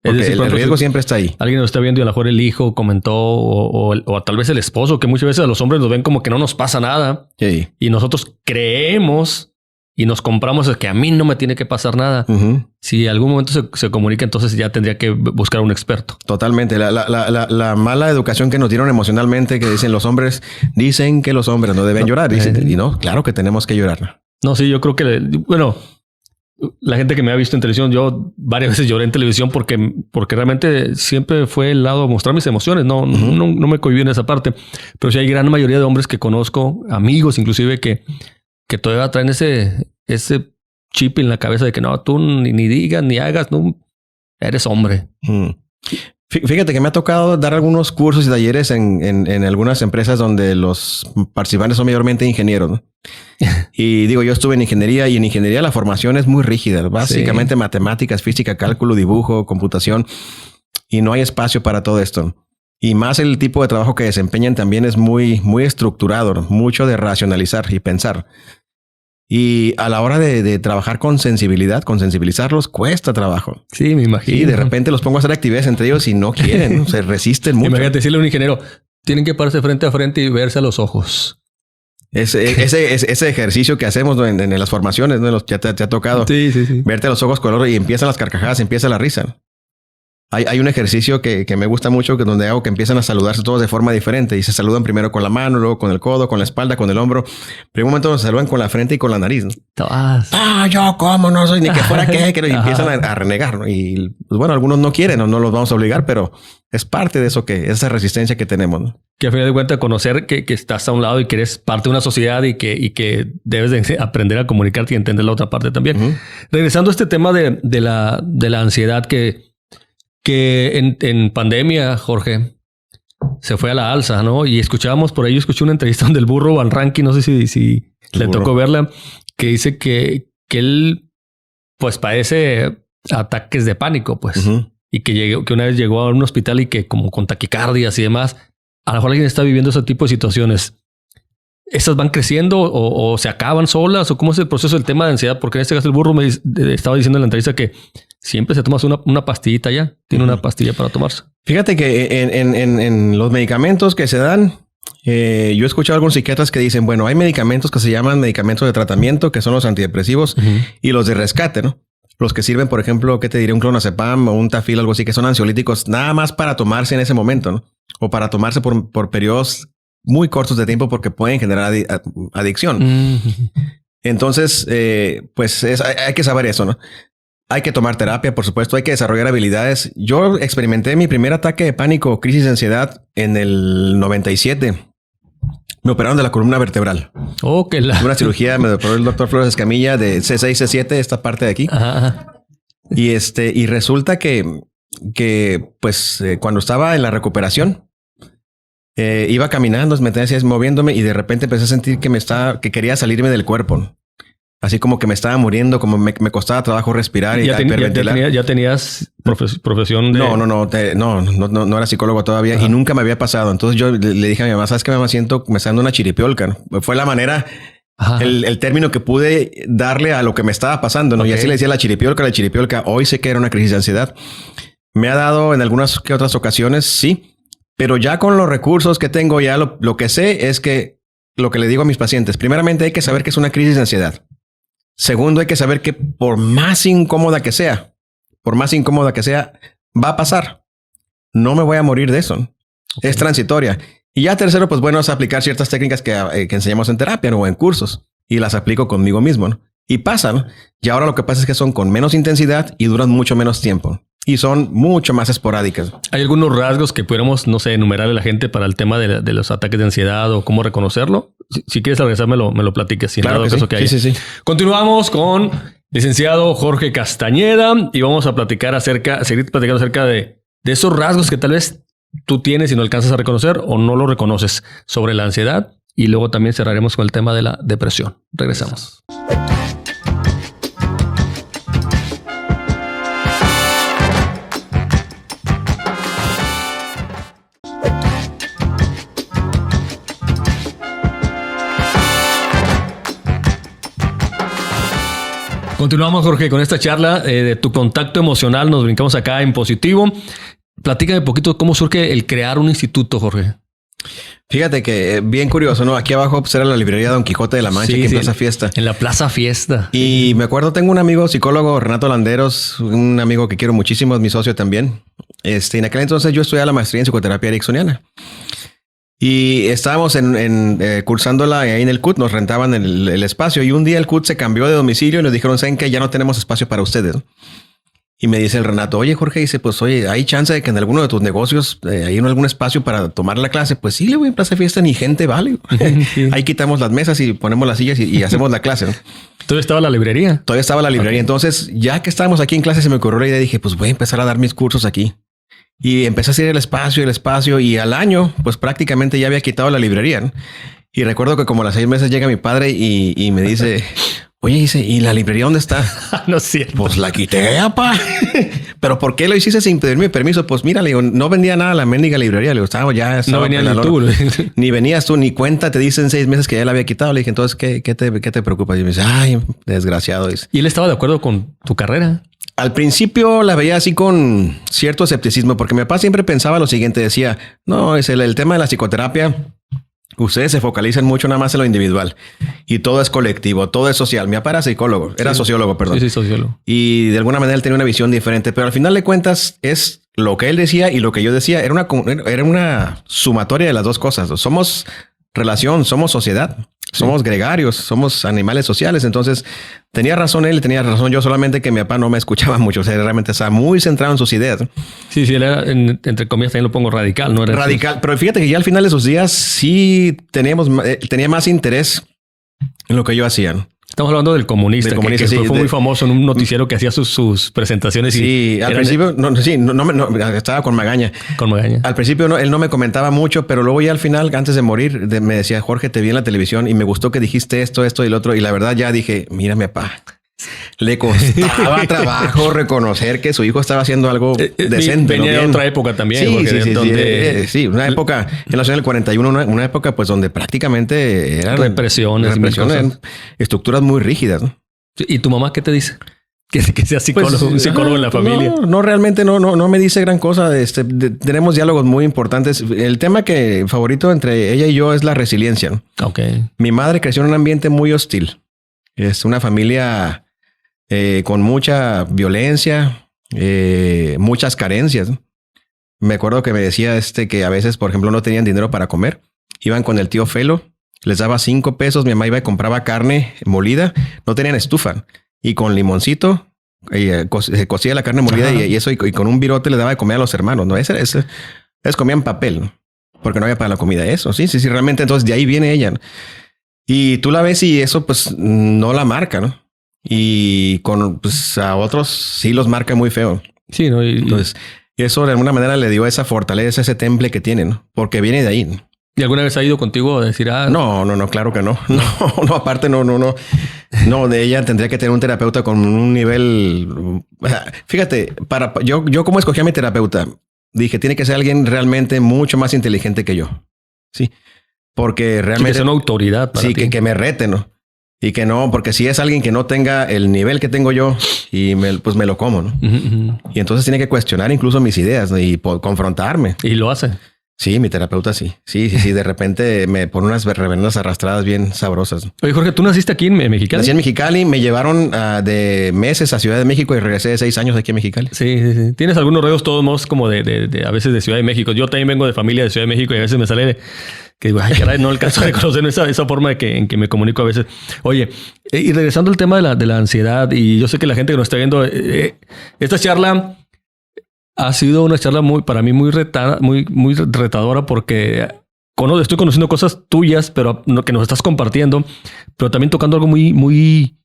Porque el riesgo siempre está ahí. Alguien nos está viendo y a lo mejor el hijo comentó o tal vez el esposo, que muchas veces a los hombres nos ven como que no nos pasa nada. Sí. Y nosotros creemos y nos compramos que a mí no me tiene que pasar nada. Uh-huh. Si en algún momento se comunica, entonces ya tendría que buscar un experto. Totalmente. La mala educación que nos dieron emocionalmente, que dicen los hombres, dicen que los hombres no deben llorar. Y no, claro que tenemos que llorar. No, sí, yo creo que, la gente que me ha visto en televisión, yo varias veces lloré en televisión porque realmente siempre fue el lado de mostrar mis emociones. No me cohibí en esa parte. Pero sí hay gran mayoría de hombres que conozco, amigos inclusive, que todavía traen ese chip en la cabeza de que no, tú ni digas ni hagas, no, eres hombre. Fíjate que me ha tocado dar algunos cursos y talleres en algunas empresas donde los participantes son mayormente ingenieros, ¿no? Y digo, yo estuve en ingeniería y en ingeniería la formación es muy rígida. Básicamente matemáticas, física, cálculo, dibujo, computación. Y no hay espacio para todo esto. Y más el tipo de trabajo que desempeñan también es muy, muy estructurado, ¿no? Mucho de racionalizar y pensar. Y a la hora de trabajar con sensibilizarlos, cuesta trabajo. Sí, me imagino. Y de repente los pongo a hacer actividades entre ellos y no quieren, se resisten mucho. Imagínate decirle a un ingeniero, tienen que pararse frente a frente y verse a los ojos. Ese ejercicio que hacemos, ¿no? en las formaciones, ¿no? Te ha tocado verte a los ojos color y empiezan las carcajadas, empieza la risa. Hay un ejercicio que me gusta mucho, donde hago que empiezan a saludarse todos de forma diferente y se saludan primero con la mano, luego con el codo, con la espalda, con el hombro. Pero en un momento se saludan con la frente y con la nariz, ¿no? Yo cómo no soy ni que fuera qué, y empiezan a renegar, ¿no? Y pues bueno, algunos no quieren, no los vamos a obligar, pero es parte de eso, esa resistencia que tenemos, ¿no? Que a final de cuentas conocer que estás a un lado y que eres parte de una sociedad y que debes de aprender a comunicarte y entender la otra parte también. Uh-huh. Regresando a este tema de la ansiedad que en pandemia, Jorge, se fue a la alza, ¿no? Y escuchábamos por ahí, yo escuché una entrevista donde el burro Van Rankin, no sé si le tocó verla, que dice que él pues padece ataques de pánico, pues. Uh-huh. Y que una vez llegó a un hospital y que como con taquicardias y demás, a lo mejor alguien está viviendo ese tipo de situaciones. ¿Esas van creciendo o se acaban solas? ¿O cómo es el proceso del tema de ansiedad? Porque en este caso el burro me estaba diciendo en la entrevista que siempre se tomas una pastillita ya. Tiene una pastilla para tomarse. Fíjate que en los medicamentos que se dan, yo he escuchado a algunos psiquiatras que dicen, bueno, hay medicamentos que se llaman medicamentos de tratamiento, que son los antidepresivos, uh-huh, y los de rescate, ¿no? Los que sirven, por ejemplo, ¿qué te diré? Un clonazepam o un tafil, algo así, que son ansiolíticos nada más para tomarse en ese momento, ¿no? O para tomarse por periodos muy cortos de tiempo porque pueden generar adicción. Uh-huh. Entonces, pues hay que saber eso, ¿no? Hay que tomar terapia, por supuesto. Hay que desarrollar habilidades. Yo experimenté mi primer ataque de pánico o crisis de ansiedad en el 97. Me operaron de la columna vertebral. Una cirugía me operó el doctor Flores Escamilla de C6, C7, esta parte de aquí. Ajá. Y resulta que pues cuando estaba en la recuperación, iba caminando, me tenía moviéndome y de repente empecé a sentir que quería salirme del cuerpo. Así como que me estaba muriendo, como me costaba trabajo respirar y hiperventilar. Ya tenías profesión de... No era psicólogo todavía. Ajá. Y nunca me había pasado. Entonces yo le dije a mi mamá, ¿sabes qué, mamá? Me está dando una chiripiolca. Fue la manera, el término que pude darle a lo que me estaba pasando, ¿no? Okay. Y así le decía la chiripiolca. Hoy sé que era una crisis de ansiedad. Me ha dado en algunas que otras ocasiones, sí. Pero ya con los recursos que tengo, ya lo que sé es que lo que le digo a mis pacientes, primeramente hay que saber que es una crisis de ansiedad. Segundo, hay que saber que por más incómoda que sea, va a pasar. No me voy a morir de eso. Okay. Es transitoria. Y ya tercero, pues bueno, es aplicar ciertas técnicas que enseñamos en terapia, ¿no? O en cursos. Y las aplico conmigo mismo, ¿no? Y pasan. Y ahora lo que pasa es que son con menos intensidad y duran mucho menos tiempo. Y son mucho más esporádicas. ¿Hay algunos rasgos que pudiéramos, no sé, enumerarle a la gente para el tema de los ataques de ansiedad o cómo reconocerlo? Si quieres regresar, me lo platiques. Claro que sí. Que sí. Continuamos con licenciado Jorge Castañeda y vamos a seguir platicando acerca de esos rasgos que tal vez tú tienes y no alcanzas a reconocer o no lo reconoces sobre la ansiedad. Y luego también cerraremos con el tema de la depresión. Regresamos. Continuamos, Jorge, con esta charla de tu contacto emocional. Nos brincamos acá en positivo. Platícame un poquito cómo surge el crear un instituto, Jorge. Fíjate que bien curioso, ¿no? Aquí abajo pues, era la librería Don Quijote de la Mancha, aquí en Plaza Fiesta. En la Plaza Fiesta. Y me acuerdo, tengo un amigo psicólogo, Renato Landeros, un amigo que quiero muchísimo, es mi socio también. En aquel entonces yo estudiaba la maestría en psicoterapia ericksoniana. Y estábamos cursándola ahí en el CUT, nos rentaban el espacio y un día el CUT se cambió de domicilio y nos dijeron, ¿saben qué? Ya no tenemos espacio para ustedes. Y me dice el Renato, oye Jorge, dice, pues oye, ¿hay chance de que en alguno de tus negocios hay algún espacio para tomar la clase? Pues sí, le voy a Plaza Fiesta, ni gente vale. Sí. Ahí quitamos las mesas y ponemos las sillas y hacemos la clase, ¿no? ¿Todavía estaba la librería? Todavía estaba la librería. Okay. Entonces, ya que estábamos aquí en clase, se me ocurrió la idea y dije, pues voy a empezar a dar mis cursos aquí. Y empecé a hacer el espacio y al año, pues prácticamente ya había quitado la librería, ¿no? Y recuerdo que como a los 6 meses llega mi padre y me dice, oye, dice, ¿y la librería dónde está? No es cierto. Pues la quité, papá. ¿Pero por qué lo hiciste sin pedirme permiso? Pues mira, le digo, no vendía nada la mendiga librería. Le digo, no venía ni tú. Ni venías tú, ni cuenta. Te dicen 6 meses que ya la había quitado. Le dije, entonces, ¿qué te preocupa? Y me dice, ay, desgraciado. Dice. ¿Y él estaba de acuerdo con tu carrera? Al principio la veía así con cierto escepticismo, porque mi papá siempre pensaba lo siguiente. Decía, no, es el tema de la psicoterapia. Ustedes se focalizan mucho nada más en lo individual y todo es colectivo, todo es social. Mi papá era psicólogo, era sociólogo, perdón. Sí, sociólogo. Y de alguna manera él tenía una visión diferente, pero al final de cuentas es lo que él decía y lo que yo decía. Era una sumatoria de las dos cosas. Somos relación, somos sociedad, somos gregarios, somos animales sociales. Entonces tenía razón él y tenía razón yo, solamente que mi papá no me escuchaba mucho. O sea, realmente estaba muy centrado en sus ideas. Sí, él era, entre comillas, también lo pongo radical, ¿no? Era radical, pero fíjate que ya al final de sus días sí tenía más interés en lo que yo hacía, ¿no? Estamos hablando del comunista, que sí, fue muy famoso en un noticiero que hacía sus presentaciones. Sí, al principio estaba con Magaña. Con Magaña. Al principio él no me comentaba mucho, pero luego ya al final, antes de morir, me decía, Jorge, te vi en la televisión y me gustó que dijiste esto y el otro. Y la verdad ya dije, mira, mi papá, le costaba trabajo reconocer que su hijo estaba haciendo algo decente. Venía de otra época también. Sí, una época en la ciudad del 41, una época pues donde prácticamente eran represiones, estructuras muy rígidas, ¿no? ¿Y tu mamá qué te dice? Que sea psicólogo, pues, un psicólogo en la familia. No, realmente no me dice gran cosa. Tenemos diálogos muy importantes. El tema favorito entre ella y yo es la resiliencia, ¿no? Okay. Mi madre creció en un ambiente muy hostil. Es una familia con mucha violencia, muchas carencias. Me acuerdo que me decía que a veces, por ejemplo, no tenían dinero para comer. Iban con el tío Felo, les daba 5 pesos. Mi mamá iba y compraba carne molida. No tenían estufa. Y con limoncito se cocía la carne molida y con un virote le daba de comer a los hermanos. ¿No? Ellos comían papel, ¿no? Porque no había para la comida. Eso, sí, realmente. Entonces de ahí viene ella, ¿no? Y tú la ves y eso pues no la marca, ¿no? Y a otros sí los marca muy feo. Sí, ¿no? Entonces eso de alguna manera le dio esa fortaleza, ese temple que tiene, ¿no? Porque viene de ahí, ¿no? ¿Y alguna vez ha ido contigo a decir, No, claro que no. No, aparte no. No, de ella tendría que tener un terapeuta con un nivel... Fíjate, yo como escogí a mi terapeuta, dije, tiene que ser alguien realmente mucho más inteligente que yo. Sí, porque realmente... Que sea una autoridad para sí, ti. que me rete, ¿no? Y que no, porque si es alguien que no tenga el nivel que tengo yo, y pues me lo como, ¿no? Y entonces tiene que cuestionar incluso mis ideas, ¿no? Y confrontarme. Y lo hace. Sí, mi terapeuta sí. Sí. De repente me pone unas reverendas arrastradas bien sabrosas. Oye, Jorge, ¿tú naciste aquí en Mexicali? Nací en Mexicali, me llevaron de meses a Ciudad de México y regresé de 6 años aquí a Mexicali. Sí. Tienes algunos redos todos modos como de a veces de Ciudad de México. Yo también vengo de familia de Ciudad de México y a veces me sale que digo, ay, caray, no alcanzo a reconocer esa forma en que me comunico a veces. Oye, y regresando al tema de la ansiedad, y yo sé que la gente que nos está viendo, esta charla ha sido una charla para mí muy retadora porque estoy conociendo cosas tuyas, pero que nos estás compartiendo, pero también tocando algo muy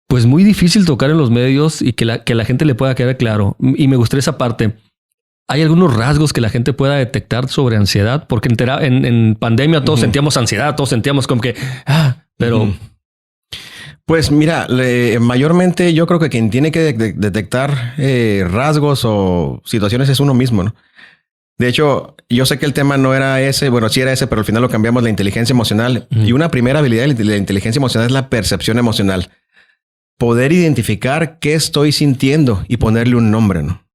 difícil tocar en los medios y que la gente le pueda quedar claro. Y me gustaría esa parte. ¿Hay algunos rasgos que la gente pueda detectar sobre ansiedad? Porque en pandemia todos sentíamos ansiedad, todos sentíamos como que... pero... Pues mira, mayormente yo creo que quien tiene que detectar rasgos o situaciones es uno mismo, ¿no? De hecho, yo sé que el tema no era ese, bueno, sí era ese, pero al final lo cambiamos, la inteligencia emocional. Y una primera habilidad de la inteligencia emocional es la percepción emocional. Poder identificar qué estoy sintiendo y ponerle un nombre, ¿no?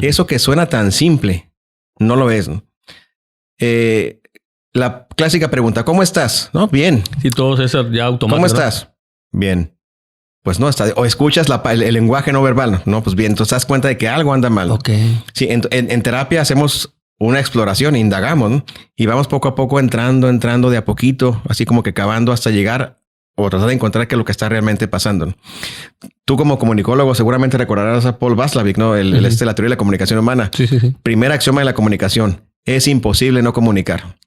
Eso que suena tan simple, no lo es, ¿no? La clásica pregunta, ¿cómo estás? ¿No? Bien. Sí, todo eso ya automático. ¿Cómo estás? Bien. Pues no, o escuchas el lenguaje no verbal. No, pues bien, entonces te das cuenta de que algo anda mal. Ok. Sí, en terapia hacemos una exploración, indagamos, ¿no? Y vamos poco a poco entrando de a poquito, así como que cavando hasta llegar o tratar de encontrar qué es lo que está realmente pasando, ¿no? Tú como comunicólogo seguramente recordarás a Paul Watzlawick, ¿no? La teoría de la comunicación humana. Sí. Primer axioma de la comunicación. Es imposible no comunicar.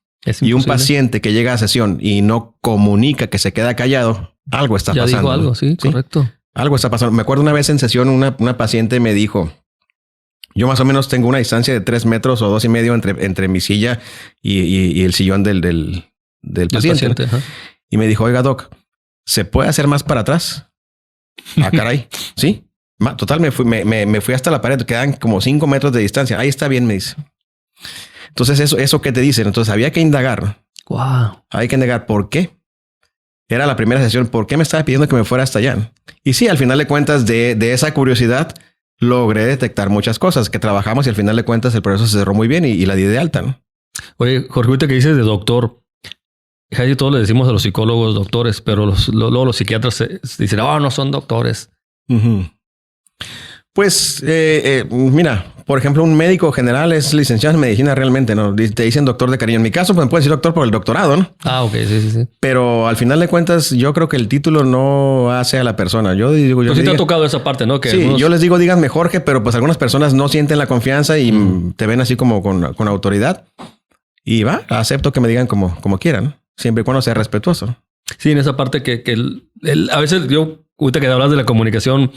Y un paciente que llega a sesión y no comunica, que se queda callado, algo está pasando. Ya dijo algo, sí, correcto. Algo está pasando. Me acuerdo una vez en sesión, una paciente me dijo, yo más o menos tengo una distancia de 3 metros o 2.5 entre mi silla y el sillón del paciente. Y me dijo, oiga, doc, ¿se puede hacer más para atrás? Ah, caray. Sí. Total, me fui hasta la pared. Quedan como 5 metros de distancia. Ahí está bien, me dice. Entonces, eso que te dicen. Entonces, había que indagar. Wow. Hay que indagar. ¿Por qué? Era la primera sesión. ¿Por qué me estaba pidiendo que me fuera hasta allá? Y sí, al final de cuentas, de esa curiosidad, logré detectar muchas cosas que trabajamos y al final de cuentas el proceso se cerró muy bien y la di de alta, ¿no? Oye, Jorge, ahorita que dices de doctor, casi todos le decimos a los psicólogos doctores, pero luego los psiquiatras dicen, no son doctores. Pues, mira, por ejemplo, un médico general es licenciado en medicina realmente, ¿no? Te dicen doctor de cariño. En mi caso, pues me puedes decir doctor por el doctorado, ¿no? Ah, ok, sí. Pero al final de cuentas, yo creo que el título no hace a la persona. Yo digo... Pues sí te ha tocado esa parte, ¿no? Que sí, yo les digo, díganme Jorge, pero pues algunas personas no sienten la confianza y te ven así como con autoridad. Y acepto que me digan como quieran, siempre y cuando sea respetuoso. Sí, en esa parte que a veces yo, ahorita que hablas de la comunicación,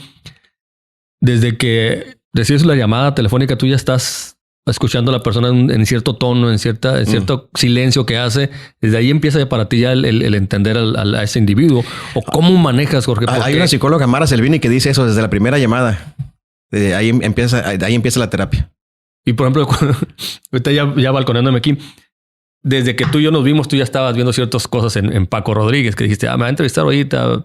desde que recibes la llamada telefónica, tú ya estás escuchando a la persona en cierto tono, en cierto silencio que hace. Desde ahí empieza para ti ya el entender a ese individuo. ¿O cómo manejas, Jorge? Hay una psicóloga, Mara Selvini, que dice eso desde la primera llamada. Ahí empieza la terapia. Y por ejemplo, ahorita ya balconeándome aquí, desde que tú y yo nos vimos, tú ya estabas viendo ciertas cosas en Paco Rodríguez, que dijiste, me va a entrevistar ahorita.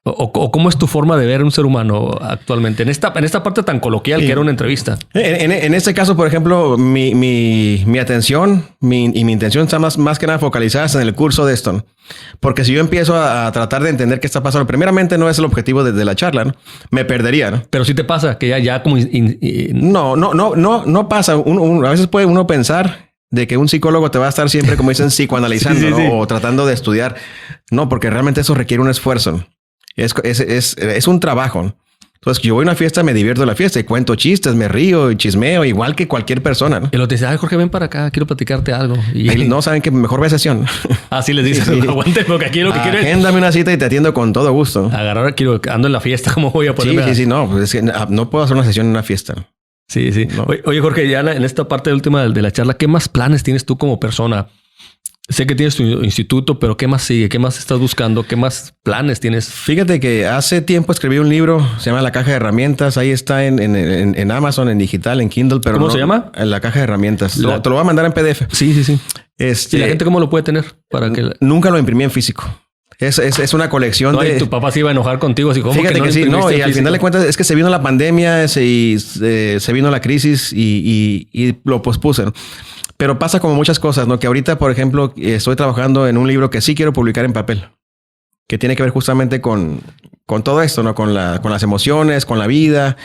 O cómo es tu forma de ver un ser humano actualmente en esta parte tan coloquial que era una entrevista. En este caso, por ejemplo, mi atención y mi intención está más que nada focalizadas en el curso de esto, ¿no? Porque si yo empiezo a tratar de entender qué está pasando, primeramente no es el objetivo de la charla, ¿no? Me perdería, ¿no? Pero sí te pasa que ya como... No pasa. A veces puede uno pensar de que un psicólogo te va a estar siempre, como dicen, psicoanalizando, ¿no? Sí. O tratando de estudiar. No, porque realmente eso requiere un esfuerzo, ¿no? Es un trabajo. Entonces, yo voy a una fiesta, me divierto en la fiesta y cuento chistes, me río y chismeo, igual que cualquier persona, ¿no? Y lo te dice, Jorge, ven para acá, quiero platicarte algo. Y no saben que mejor ve sesión. Así les dices, sí. Aguante, porque aquí lo que quiero es... Agéndame una cita y te atiendo con todo gusto. Agarrar, ando en la fiesta, ¿cómo voy a ponerme? Sí, no, pues es que no puedo hacer una sesión en una fiesta. Sí. No. Oye, Jorge, ya en esta parte última de la charla, ¿qué más planes tienes tú como persona? Sé que tienes tu instituto, pero ¿qué más sigue? ¿Qué más estás buscando? ¿Qué más planes tienes? Fíjate que hace tiempo escribí un libro, se llama La Caja de Herramientas. Ahí está en Amazon, en digital, en Kindle. Pero ¿Cómo se llama? En La Caja de Herramientas. Te lo voy a mandar en PDF. Sí. ¿Y la gente cómo lo puede tener? Para que Nunca lo imprimí en físico. Es una colección no, de... Y tu papá se iba a enojar contigo. Así, ¿cómo Fíjate que sí, no, y al final de cuentas es que se vino la pandemia, se vino la crisis y lo pospuse, ¿no? Pero pasa como muchas cosas, ¿no? Que ahorita, por ejemplo, estoy trabajando en un libro que sí quiero publicar en papel, que tiene que ver justamente con todo esto, ¿no? Con las emociones, con la vida.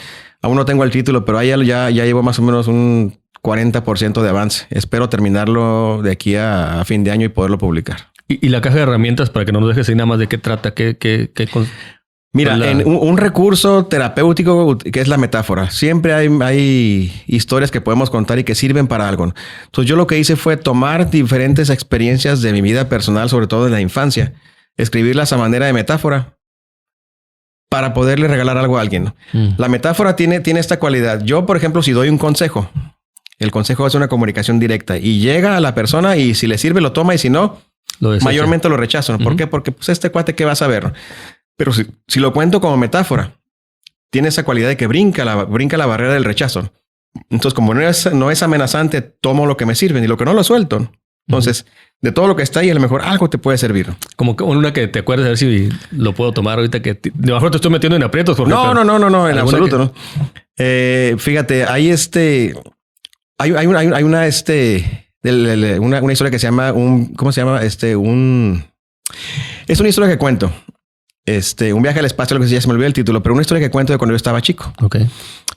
Aún no tengo el título, pero ahí ya llevo más o menos un 40% de avance. Espero terminarlo de aquí a fin de año y poderlo publicar. ¿Y la caja de herramientas, para que no nos dejes ahí nada más de qué trata? Mira, en un recurso terapéutico que es la metáfora. Siempre hay historias que podemos contar y que sirven para algo. Entonces yo lo que hice fue tomar diferentes experiencias de mi vida personal, sobre todo en la infancia, escribirlas a manera de metáfora para poderle regalar algo a alguien. La metáfora tiene esta cualidad. Yo, por ejemplo, si doy un consejo, el consejo es una comunicación directa y llega a la persona y si le sirve lo toma y si no, mayormente lo rechazo. ¿Por qué? Porque pues este cuate, ¿qué vas a ver? Pero si lo cuento como metáfora, tiene esa cualidad de que brinca la barrera del rechazo. Entonces, como no es amenazante, tomo lo que me sirve y lo que no lo suelto. Entonces, de todo lo que está ahí, a lo mejor algo te puede servir. Como una que te acuerdes, a ver si lo puedo tomar ahorita que de lo mejor te estoy metiendo en aprietos. Jorge, no, en absoluto, no. Fíjate, hay una historia que se llama ¿cómo se llama? Es una historia que cuento. Un viaje al espacio, lo que ya se me olvidó el título, pero una historia que cuento de cuando yo estaba chico. Okay.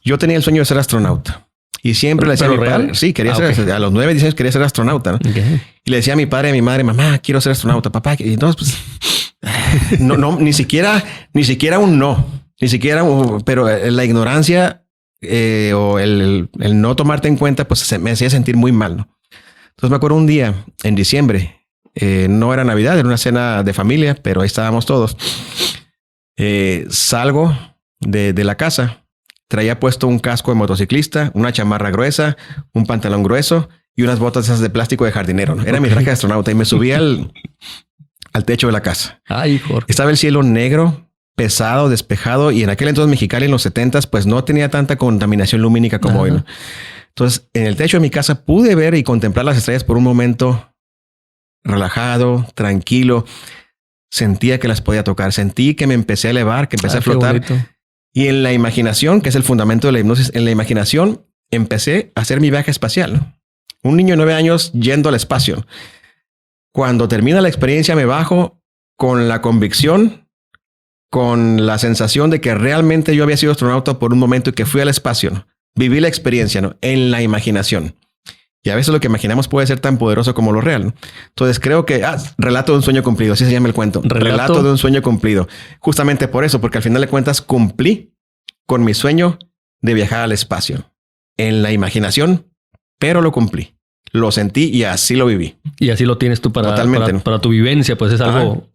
Yo tenía el sueño de ser astronauta. Y siempre le decía a mi padre, sí, quería ser, a los 9, 10 años quería ser astronauta, ¿no? Okay. Y le decía a mi padre y a mi madre, mamá, quiero ser astronauta, papá. Y entonces, pues, no, ni siquiera un no, pero la ignorancia o el no tomarte en cuenta, pues me hacía sentir muy mal, ¿no? Entonces me acuerdo un día en diciembre, no era Navidad, era una cena de familia, pero ahí estábamos todos. Salgo de la casa. Traía puesto un casco de motociclista, una chamarra gruesa, un pantalón grueso y unas botas esas de plástico de jardinero, ¿no? Era mi traje de astronauta y me subí al techo de la casa. Ay, Jorge. Estaba el cielo negro, pesado, despejado y en aquel entonces Mexicali en los 70s pues no tenía tanta contaminación lumínica como hoy, ¿no? Entonces en el techo de mi casa pude ver y contemplar las estrellas por un momento relajado, tranquilo. Sentía que las podía tocar, sentí que me empecé a elevar, que empecé a flotar. Y en la imaginación, que es el fundamento de la hipnosis, en la imaginación empecé a hacer mi viaje espacial, ¿no? Un niño de 9 años yendo al espacio. Cuando termina la experiencia me bajo con la convicción, con la sensación de que realmente yo había sido astronauta por un momento y que fui al espacio, ¿no? Viví la experiencia, ¿no? En la imaginación. Y a veces lo que imaginamos puede ser tan poderoso como lo real, ¿no? Entonces creo que... relato de un sueño cumplido. Así se llama el cuento. Relato de un sueño cumplido. Justamente por eso. Porque al final de cuentas cumplí con mi sueño de viajar al espacio. En la imaginación, pero lo cumplí. Lo sentí y así lo viví. Y así lo tienes tú para tu vivencia. Pues es algo...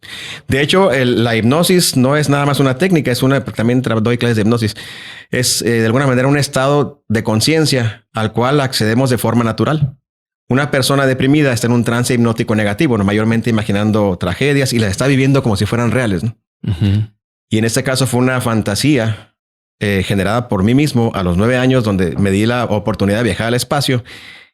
De hecho, la hipnosis no es nada más una técnica. También doy clases de hipnosis. Es de alguna manera un estado de conciencia al cual accedemos de forma natural. Una persona deprimida está en un trance hipnótico negativo, ¿no? Mayormente imaginando tragedias y las está viviendo como si fueran reales, ¿no? Y en este caso fue una fantasía generada por mí mismo a los 9 años, donde me di la oportunidad de viajar al espacio.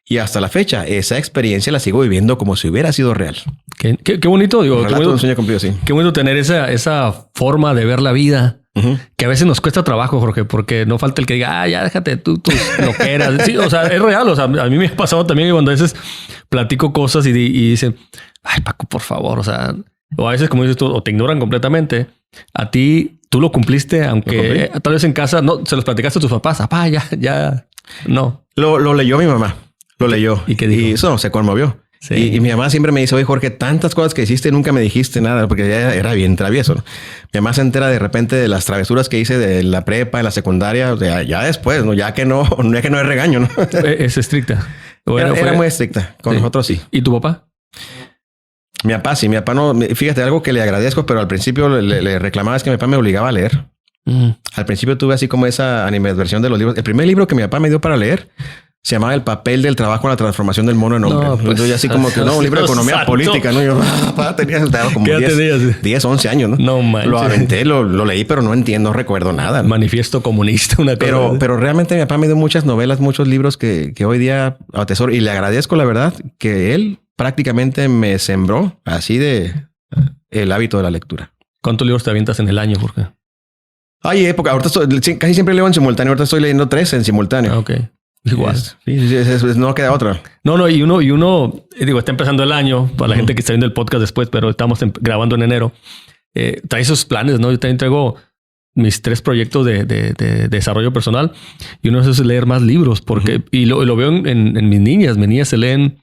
Y hasta la fecha, esa experiencia la sigo viviendo como si hubiera sido real. Qué bonito. Digo, qué bonito, un sueño cumplido, sí. Qué bonito tener esa forma de ver la vida. Que a veces nos cuesta trabajo, Jorge, porque no falta el que diga, ya déjate tú loqueras. Sí, o sea, es real. O sea, a mí me ha pasado también que cuando a veces platico cosas y dicen, ay, Paco, por favor. O sea, o a veces, como dices tú, o te ignoran completamente. A ti, tú lo cumpliste, aunque tal vez en casa no se los platicaste a tus papás. Papá, ya, no. Lo leyó mi mamá. Lo leyó. ¿Y qué dijo? Y eso se conmovió. Sí. Y mi mamá siempre me dice, oye, Jorge, tantas cosas que hiciste, nunca me dijiste nada, porque ya era bien travieso, ¿no? Mi mamá se entera de repente de las travesuras que hice de la prepa, en la secundaria, o sea, ya después, ¿no? Ya que no es regaño, ¿no? Es estricta. Era muy estricta. Con nosotros sí. ¿Y tu papá? Mi papá sí. Mi papá no... Fíjate, algo que le agradezco, pero al principio le reclamaba es que mi papá me obligaba a leer. Al principio tuve así como esa animadversión de los libros. El primer libro que mi papá me dio para leer Se llamaba El papel del trabajo en la transformación del mono en hombre. No, pues, Entonces yo así como que, un libro de economía santo. política, ¿no? Yo tenía como ¿Qué edad tenías? 10, 11 años, ¿no? No manches. Lo aventé, lo leí, pero no entiendo, no recuerdo nada, ¿no? Manifiesto comunista, una cosa. Pero realmente mi papá me dio muchas novelas, muchos libros que hoy día atesoro. Y le agradezco, la verdad, que él prácticamente me sembró así de el hábito de la lectura. ¿Cuántos libros te avientas en el año, Jorge? Hay época, ahorita casi siempre leo en simultáneo. Ahorita estoy leyendo 3 en simultáneo. Ah, ok. Igual. No queda otra. No, y uno, digo, está empezando el año, para la gente que está viendo el podcast después, pero estamos grabando en enero. Trae esos planes, ¿no? Yo también traigo mis 3 proyectos de desarrollo personal y uno de esos es leer más libros, porque, y lo veo en mis niñas. Mis niñas se leen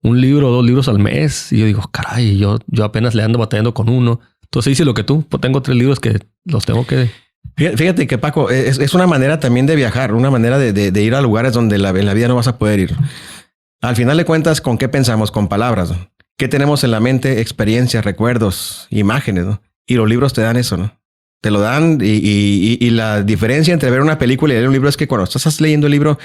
1 libro o 2 libros al mes y yo digo, caray, yo apenas le ando batallando con uno. Entonces hice lo que tú, pues tengo 3 libros que los tengo que... Fíjate que, Paco, es una manera también de viajar, una manera de ir a lugares donde en la vida no vas a poder ir. Al final de cuentas, ¿con qué pensamos? Con palabras, ¿no? ¿Qué tenemos en la mente? Experiencias, recuerdos, imágenes, ¿no? Y los libros te dan eso, ¿no? Te lo dan y la diferencia entre ver una película y leer un libro es que cuando estás leyendo el libro,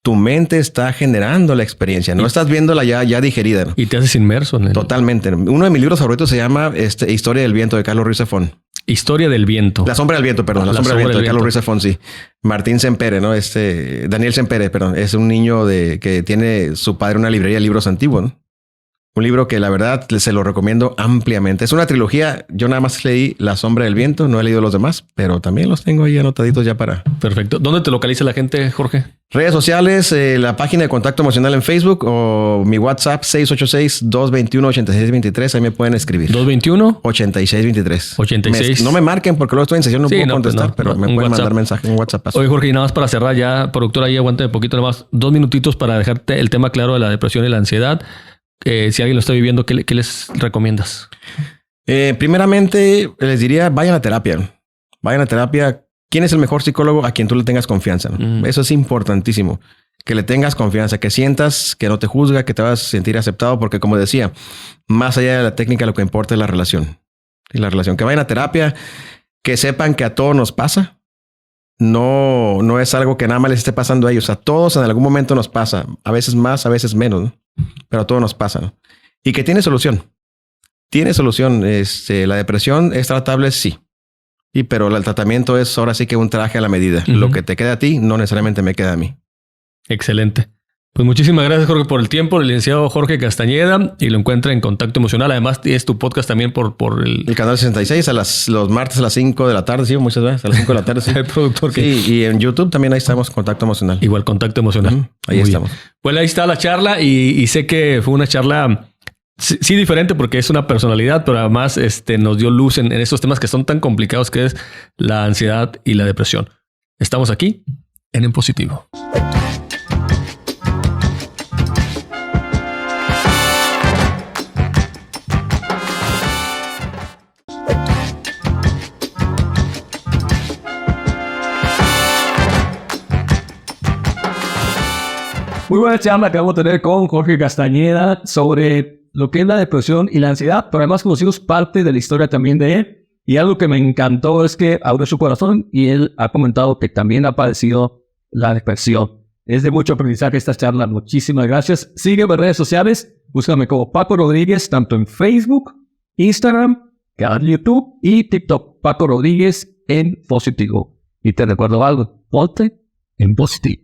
tu mente está generando la experiencia, no estás viéndola ya digerida, ¿no? Y te haces inmerso en el... Totalmente. Uno de mis libros favoritos se llama Historia del viento de Carlos Ruiz Zafón. Historia del viento. La sombra del viento, perdón. La sombra del viento de Carlos Ruiz Zafón, sí. Martín Sempere, ¿no? Daniel Sempere, perdón. Es un niño que tiene su padre una librería de libros antiguos, ¿no? Un libro que la verdad se lo recomiendo ampliamente. Es una trilogía. Yo nada más leí La sombra del viento. No he leído los demás, pero también los tengo ahí anotaditos ya para... Perfecto. ¿Dónde te localiza la gente, Jorge? Redes sociales, la página de Contacto Emocional en Facebook o mi WhatsApp 686-221-8623. Ahí me pueden escribir. 221 8623. 86. No me marquen porque luego estoy en sesión, no Sí, puedo no, pues contestar, no, pero me un pueden WhatsApp. mandar mensaje en WhatsApp. Oye, Jorge, y nada más para cerrar ya, productora, ahí aguántame un poquito nada más. 2 minutitos para dejarte el tema claro de la depresión y la ansiedad. Si alguien lo está viviendo, ¿qué les recomiendas? Primeramente, les diría, vayan a terapia. Vayan a terapia. ¿Quién es el mejor psicólogo? A quien tú le tengas confianza, ¿no? Eso es importantísimo. Que le tengas confianza, que sientas que no te juzga, que te vas a sentir aceptado, porque como decía, más allá de la técnica, lo que importa es la relación. Y la relación. Que vayan a terapia, que sepan que a todos nos pasa. No es algo que nada más les esté pasando a ellos. A todos en algún momento nos pasa. A veces más, a veces menos, ¿no? Pero a todos nos pasa, ¿no? Y que tiene solución. Tiene solución. La depresión es tratable, sí. Pero el tratamiento es ahora sí que un traje a la medida. Lo que te queda a ti no necesariamente me queda a mí. Excelente. Pues muchísimas gracias, Jorge, por el tiempo. El licenciado Jorge Castañeda, y lo encuentra en Contacto Emocional. Además, tienes tu podcast también por el canal 66 los martes a las 5 de la tarde. Sí, muchas veces a las 5 de la tarde. Sí. El productor. Sí, y en YouTube también ahí estamos, Contacto Emocional. Igual, Contacto Emocional. Ahí estamos. Pues ahí está la charla y sé que fue una charla sí diferente porque es una personalidad, pero además nos dio luz en estos temas que son tan complicados, que es la ansiedad y la depresión. Estamos aquí en Positivo. Muy buena charla que vamos a tener con Jorge Castañeda sobre lo que es la depresión y la ansiedad, pero además conocimos parte de la historia también de él. Y algo que me encantó es que abrió su corazón y él ha comentado que también ha padecido la depresión. Es de mucho aprendizaje esta charla. Muchísimas gracias. Sígueme en redes sociales. Búscame como Paco Rodríguez, tanto en Facebook, Instagram, canal de YouTube y TikTok. Paco Rodríguez en Positivo. Y te recuerdo algo. Ponte en positivo.